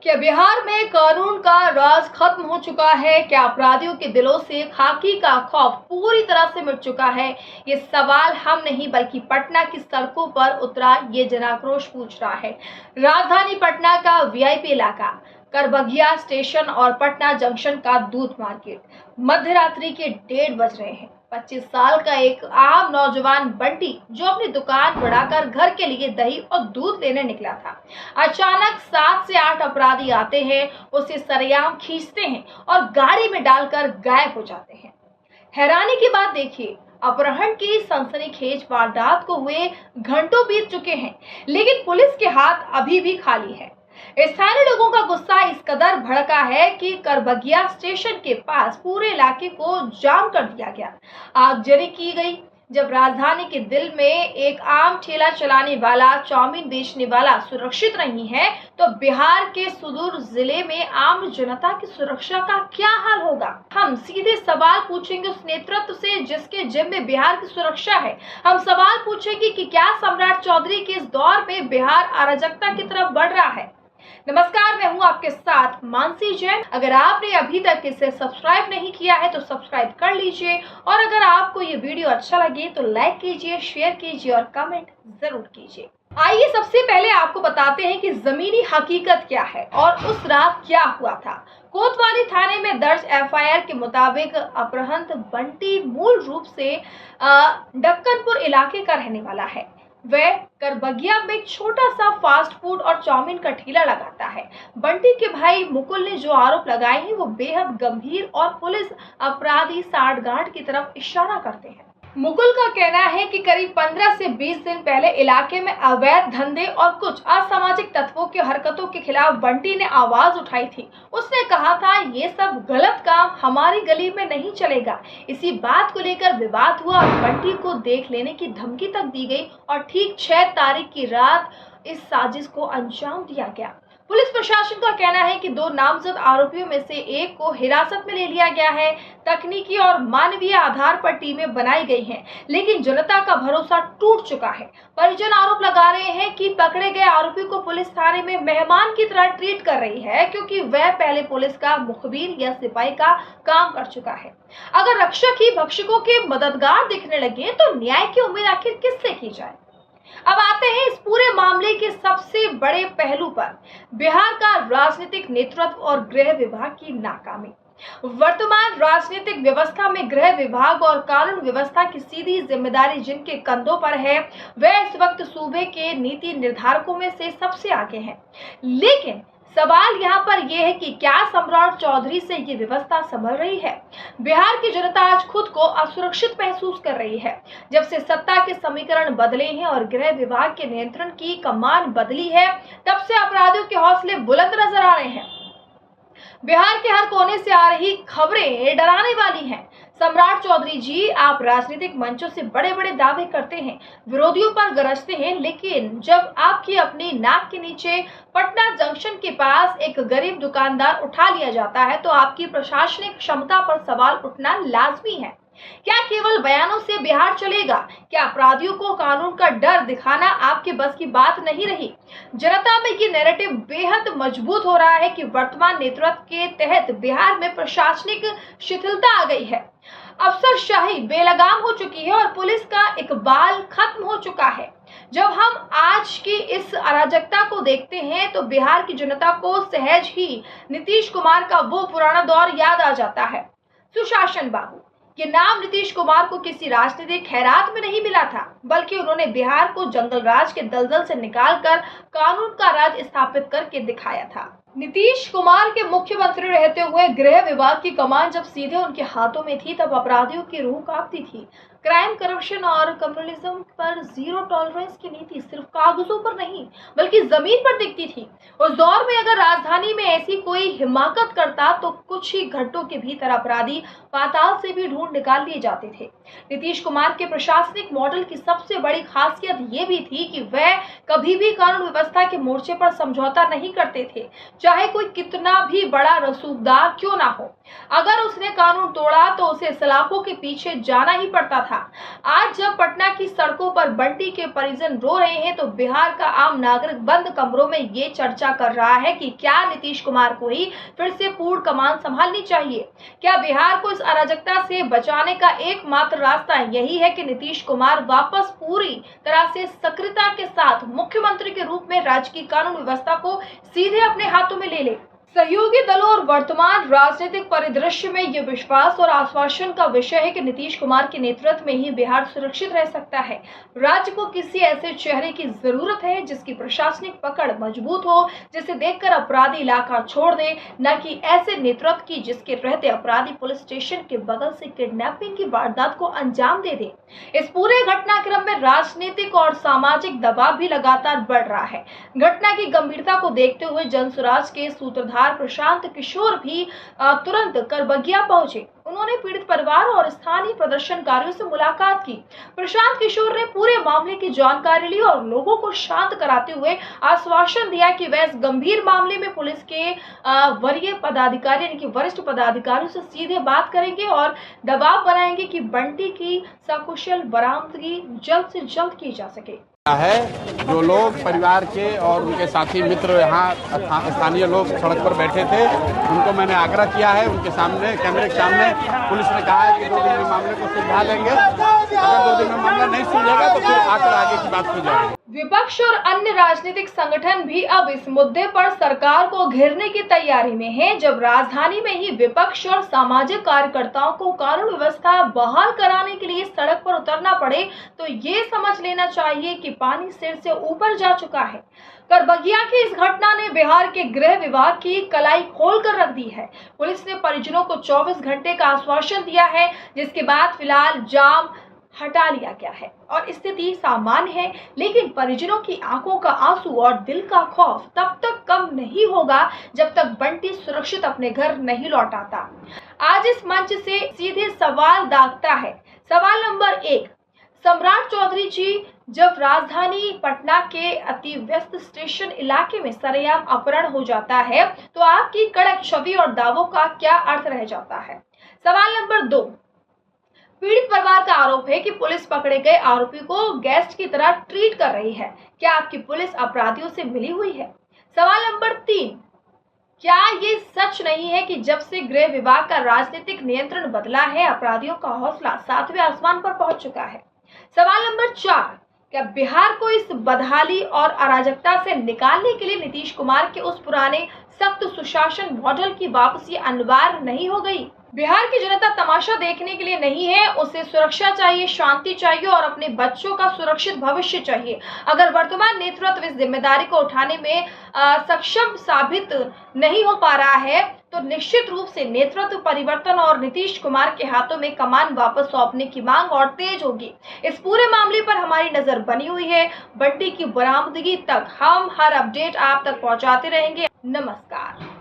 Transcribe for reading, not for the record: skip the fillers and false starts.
क्या बिहार में कानून का राज खत्म हो चुका है? क्या अपराधियों के दिलों से खाकी का खौफ पूरी तरह से मिट चुका है? ये सवाल हम नहीं बल्कि पटना की सड़कों पर उतरा ये जनाक्रोश पूछ रहा है। राजधानी पटना का वीआईपी इलाका, करबगिया स्टेशन और पटना जंक्शन का दूध मार्केट। मध्य रात्रि के 1:30 बज रहे हैं। 25 साल का एक आम नौजवान बंटी, जो अपनी दुकान बढ़ाकर घर के लिए दही और दूध लेने निकला था, अचानक 7 से 8 अपराधी आते हैं, उसे सरेआम खींचते हैं और गाड़ी में डालकर गायब हो जाते हैं। हैरानी की बात देखिए, अपहरण की सनसनीखेज वारदात को हुए घंटों बीत चुके हैं, लेकिन पुलिस के हाथ अभी भी खाली है। स्थानीय लोगों का गुस्सा इस कदर भड़का है कि करबगिया स्टेशन के पास पूरे इलाके को जाम कर दिया गया। आगजनी की गई। जब राजधानी के दिल में एक आम ठेला चलाने वाला, चाउमीन बेचने वाला सुरक्षित नहीं है, तो बिहार के सुदूर जिले में आम जनता की सुरक्षा का क्या हाल होगा? हम सीधे सवाल पूछेंगे उस नेतृत्व से जिसके जिम्मे में बिहार की सुरक्षा है। हम सवाल पूछेंगे कि क्या सम्राट चौधरी के इस दौर में बिहार अराजकता की तरफ बढ़ रहा है। नमस्कार, मैं हूं आपके साथ मानसी जैन। अगर आपने अभी तक इसे सब्सक्राइब नहीं किया है तो सब्सक्राइब कर लीजिए, और अगर आपको ये वीडियो अच्छा लगे तो लाइक कीजिए, शेयर कीजिए और कमेंट जरूर कीजिए। आइए सबसे पहले आपको बताते हैं कि जमीनी हकीकत क्या है और उस रात क्या हुआ था। कोतवाली थाने में दर्ज एफआईआर के मुताबिक अपहृत बंटी मूल रूप से डक्कनपुर इलाके का रहने वाला है। वह करबगिया में एक छोटा सा फास्ट फूड और चाउमीन का ठेला लगाता है। बंटी के भाई मुकुल ने जो आरोप लगाए हैं वो बेहद गंभीर और पुलिस अपराधी साठगांठ की तरफ इशारा करते हैं। मुकुल का कहना है कि करीब 15 से 20 दिन पहले इलाके में अवैध धंधे और कुछ असामाजिक तत्वों की हरकतों के खिलाफ बंटी ने आवाज उठाई थी। उसने कहा था, ये सब गलत काम हमारी गली में नहीं चलेगा। इसी बात को लेकर विवाद हुआ और बंटी को देख लेने की धमकी तक दी गई और ठीक 6 तारीख की रात इस साजिश को अंजाम दिया गया। पुलिस प्रशासन का कहना है कि 2 नामजद आरोपियों में से एक को हिरासत में ले लिया गया है। तकनीकी और मानवीय आधार पर टीमें बनाई गई हैं, लेकिन जनता का भरोसा टूट चुका है। परिजन आरोप लगा रहे हैं कि पकड़े गए आरोपी को पुलिस थाने में मेहमान की तरह ट्रीट कर रही है, क्योंकि वह पहले पुलिस का मुखबिर या सिपाही का काम कर चुका है। अगर रक्षक ही भक्षकों के मददगार दिखने लगे तो न्याय की उम्मीद आखिर किससे की जाए? अब आते हैं इस पूरे मामले के सबसे बड़े पहलू पर, बिहार का राजनीतिक नेतृत्व और गृह विभाग की नाकामी। वर्तमान राजनीतिक व्यवस्था में गृह विभाग और कानून व्यवस्था की सीधी जिम्मेदारी जिनके कंधों पर है, वह इस वक्त सूबे के नीति निर्धारकों में से सबसे आगे हैं। लेकिन सवाल यहाँ पर यह है कि क्या सम्राट चौधरी से ये व्यवस्था संभल रही है? बिहार की जनता आज खुद को असुरक्षित महसूस कर रही है। जब से सत्ता के समीकरण बदले हैं और गृह विभाग के नियंत्रण की कमान बदली है, तब से अपराधियों के हौसले बुलंद नजर आ रहे हैं। बिहार के हर कोने से आ रही खबरें डराने वाली हैं। सम्राट चौधरी जी, आप राजनीतिक मंचों से बड़े बड़े दावे करते हैं, विरोधियों पर गरजते हैं, लेकिन जब आपकी अपनी नाक के नीचे पटना जंक्शन के पास एक गरीब दुकानदार उठा लिया जाता है तो आपकी प्रशासनिक क्षमता पर सवाल उठना लाजमी है। क्या केवल बयानों से बिहार चलेगा? क्या अपराधियों को कानून का डर दिखाना आपके बस की बात नहीं रही? जनता में ये नैरेटिव बेहद मजबूत हो रहा है कि वर्तमान नेतृत्व के तहत बिहार में प्रशासनिक शिथिलता आ गई है, अफसरशाही बेलगाम हो चुकी है और पुलिस का इकबाल खत्म हो चुका है। जब हम आज की इस अराजकता को देखते हैं तो बिहार की जनता को सहज ही नीतीश कुमार का वो पुराना दौर याद आ जाता है। सुशासन बाबू, ये नाम नीतीश कुमार को किसी राजनीतिक खैरात में नहीं मिला था, बल्कि उन्होंने बिहार को जंगल राज के दलदल से निकालकर कानून का राज स्थापित करके दिखाया था। नीतीश कुमार के मुख्यमंत्री रहते हुए गृह विभाग की कमान जब सीधे उनके हाथों में थी, तब अपराधियों की रूह कांपती थी। क्राइम, करप्शन और कम्युनलिज्म पर जीरो टॉलरेंस की नीति सिर्फ कागजों पर नहीं बल्कि जमीन पर दिखती थी। उस दौर में अगर राजधानी में ऐसी कोई हिमाकत करता तो कुछ कुछ ही घंटों के भीतर अपराधी पाताल से भी ढूंढ निकाल लिए जाते थे। नीतीश कुमार के प्रशासनिक मॉडल की सबसे बड़ी खासियत ये भी थी कि वह कभी भी कानून व्यवस्था के मोर्चे पर समझौता नहीं करते थे, चाहे कोई कितना भी बड़ा रसूखदार क्यों ना हो। अगर उसने कानून तोड़ा तो उसे सलाखों के पीछे जाना ही पड़ता था। आज जब पटना की सड़कों पर बंटी के परिजन रो रहे हैं तो बिहार का आम नागरिक बंद कमरों में ये चर्चा कर रहा है कि क्या नीतीश कुमार को ही फिर से पूर्ण कमान संभालनी चाहिए। क्या बिहार को इस अराजकता से बचाने का एकमात्र रास्ता यही है कि नीतीश कुमार वापस पूरी तरह से सक्रियता के साथ मुख्यमंत्री के रूप में राज्य की कानून व्यवस्था को सीधे अपने हाथों में ले ले। सहयोगी दलों और वर्तमान राजनीतिक परिदृश्य में ये विश्वास और आश्वासन का विषय है कि नीतीश कुमार के नेतृत्व में ही बिहार सुरक्षित रह सकता है। राज्य को किसी ऐसे चेहरे की जरूरत है जिसकी प्रशासनिक पकड़ मजबूत हो, जिसे देखकर अपराधी इलाका छोड़ दे, न कि ऐसे नेतृत्व की जिसके रहते अपराधी पुलिस स्टेशन के बगल से किडनैपिंग की वारदात को अंजाम दे दे। इस पूरे घटनाक्रम में राजनीतिक और सामाजिक दबाव भी लगातार बढ़ रहा है। घटना की गंभीरता को देखते हुए जनसुराज के सूत्रधार प्रशांत किशोर भी तुरंत करबगिया पहुंचे। उन्होंने पीड़ित परिवार और स्थानीय प्रदर्शनकारियों से मुलाकात की। प्रशांत किशोर ने पूरे मामले की जानकारी ली और लोगों को शांत कराते हुए आश्वासन दिया कि वह इस गंभीर मामले में पुलिस के वरीय पदाधिकारी यानी कि वरिष्ठ पदाधिकारियों से सीधे बात करेंगे और दबाव बनाएंगे कि बंटी की सकुशल बरामदगी जल्द से जल्द की जा सके। है जो लोग परिवार के और उनके साथी मित्र यहाँ स्थानीय लोग सड़क पर बैठे थे, उनको मैंने आग्रह किया है, उनके सामने कैमरे के सामने पुलिस ने कहा है कि 2 दिन में मामले को सुलझा लेंगे। अगर 2 दिन में मामला नहीं सुलझेगा तो फिर आकर आगे की बात की जाएगी। विपक्ष और अन्य राजनीतिक संगठन भी अब इस मुद्दे पर सरकार को घेरने की तैयारी में हैं। जब राजधानी में ही विपक्ष और सामाजिक कार्यकर्ताओं को कानून व्यवस्था बहाल कराने के लिए सड़क पर उतरना पड़े तो ये समझ लेना चाहिए कि पानी सिर से ऊपर जा चुका है। करबगिया की इस घटना ने बिहार के गृह विभाग की कलाई खोल कर रख दी है। पुलिस ने परिजनों को 24 घंटे का आश्वासन दिया है, जिसके बाद फिलहाल जाम हटा लिया गया है और स्थिति सामान्य है। लेकिन परिजनों की आंखों का आंसू और दिल का खौफ तब तक कम नहीं होगा जब तक बंटी सुरक्षित अपने घर नहीं लौट आता। आज इस मंच से सीधे सवाल दागता है। सवाल नंबर 1, सम्राट चौधरी जी, जब राजधानी पटना के अति व्यस्त स्टेशन इलाके में सरेआम अपहरण हो जाता है तो आपकी कड़क छवि और दावों का क्या अर्थ रह जाता है। सवाल नंबर 2, पीड़ित परिवार का आरोप है कि पुलिस पकड़े गए आरोपी को गेस्ट की तरह ट्रीट कर रही है। क्या आपकी पुलिस अपराधियों से मिली हुई है? सवाल नंबर 3, क्या ये सच नहीं है कि जब से गृह विभाग का राजनीतिक नियंत्रण बदला है अपराधियों का हौसला 7वें आसमान पर पहुंच चुका है? सवाल नंबर 4, क्या बिहार को इस बदहाली और अराजकता से निकालने के लिए नीतीश कुमार के उस पुराने सख्त सुशासन मॉडल की वापसी अनिवार्य नहीं हो गई? बिहार की जनता तमाशा देखने के लिए नहीं है, उसे सुरक्षा चाहिए, शांति चाहिए और अपने बच्चों का सुरक्षित भविष्य चाहिए। अगर वर्तमान नेतृत्व इस जिम्मेदारी को उठाने में सक्षम साबित नहीं हो पा रहा है तो निश्चित रूप से नेतृत्व परिवर्तन और नीतीश कुमार के हाथों में कमान वापस सौंपने की मांग और तेज होगी। इस पूरे मामले पर हमारी नजर बनी हुई है। बंटी की बरामदगी तक हम हर अपडेट आप तक पहुंचाते रहेंगे। नमस्कार।